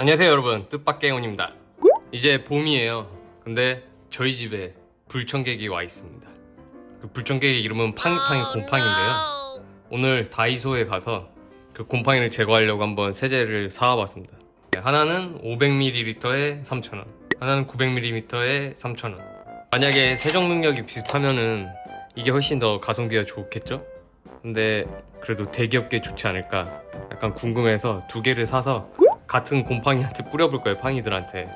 안녕하세요 여러분, 뜻밖의혼입니다. 이제 봄이에요. 근데 저희 집에 불청객이 와 있습니다. 그 불청객의 이름은 팡팡이 곰팡인데요. 오늘 다이소에 가서 그 곰팡이를 제거하려고 한번 세제를 사와봤습니다. 하나는 500ml에 3,000원, 하나는 900ml에 3,000원. 만약에 세정 능력이 비슷하면은 이게 훨씬 더 가성비가 좋겠죠? 근데 그래도 대기업계 좋지 않을까 약간 궁금해서 두 개를 사서 같은 곰팡이한테 뿌려볼 거예요, 팡이들한테.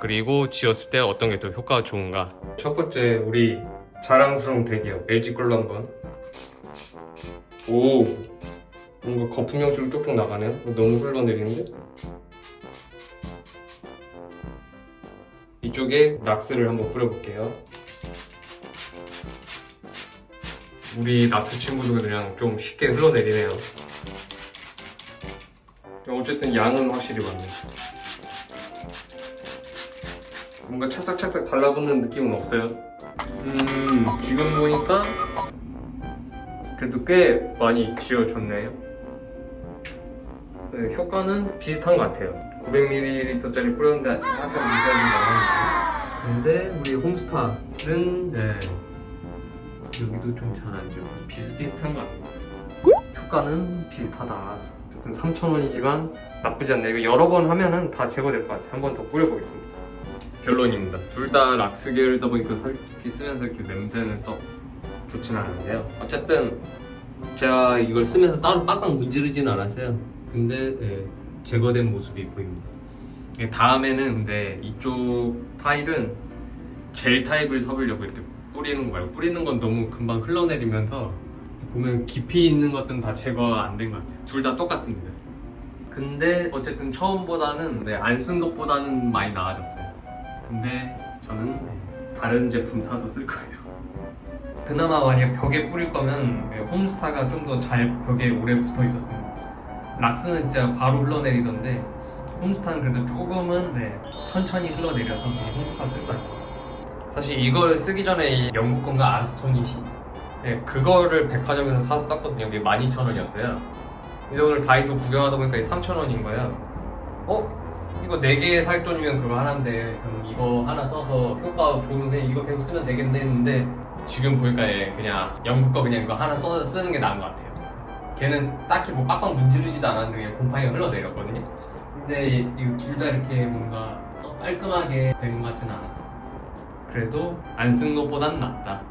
그리고 지웠을 때 어떤 게 더 효과가 좋은가. 첫 번째, 우리 자랑스러운 대기업 LG 걸로 한번. 오, 뭔가 거품형식으로 쪽쪽 나가네요. 너무 흘러내리는데? 이쪽에 락스를 한번 뿌려볼게요. 우리 락스 친구도 그냥 좀 쉽게 흘러내리네요. 어쨌든 양은 확실히 많네. 뭔가 찰싹찰싹 달라붙는 느낌은 없어요. 지금 보니까 그래도 꽤 많이 지워졌네요. 네, 효과는 비슷한 것 같아요. 900ml짜리 뿌렸는데 약간 미세하게 나왔는데, 근데 우리 홈스타는 여기도 좀 잘 안 지워. 비슷비슷한 것 같아요. 효과는 비슷하다. 어쨌든 3,000원이지만 나쁘지 않네. 이거 여러 번 하면은 다 제거될 것 같아요. 한 번 더 뿌려보겠습니다. 결론입니다. 둘 다 락스 계열이다 보니까 솔직히 쓰면서 이렇게 냄새는 썩 좋진 않은데요. 어쨌든 제가 이걸 쓰면서 따로 빡빡 문지르지는 않았어요. 근데 제거된 모습이 보입니다. 다음에는 근데 이쪽 타일은 젤 타입을 써보려고 이렇게 뿌리는 거 말고, 뿌리는 건 너무 금방 흘러내리면서 보면 깊이 있는 것들은 다 제거 안 된 것 같아요. 둘 다 똑같습니다. 근데 어쨌든 처음보다는 안 쓴 것보다는 많이 나아졌어요. 근데 저는 다른 제품 사서 쓸 거예요. 그나마 만약 벽에 뿌릴 거면 홈스타가 좀 더 잘 벽에 오래 붙어 있었습니다. 락스는 진짜 바로 흘러내리던데 홈스타는 그래도 조금은 천천히 흘러내려서 홈스타 쓸 거예요. 사실 이걸 쓰기 전에 영국 건가 아스토니시, 그거를 백화점에서 사서 썼거든요. 이게 12,000원이었어요. 근데 오늘 다이소 구경하다 보니까 3,000원인 거예요. 이거 4개 살 돈이면 그거 하나인데 그럼 이거 하나 써서 효과 좋으면 그냥 이거 계속 쓰면 되겠네 했는데, 지금 보니까 그냥 영국 거 그냥 이거 하나 쓰는 게 나은 것 같아요. 걔는 딱히 뭐 빡빡 문지르지도 않았는데 그냥 곰팡이가 흘러내렸거든요. 근데 이거 둘 다 이렇게 뭔가 썩 깔끔하게 된 것 같지는 않았어요. 그래도 안 쓴 것보단 낫다.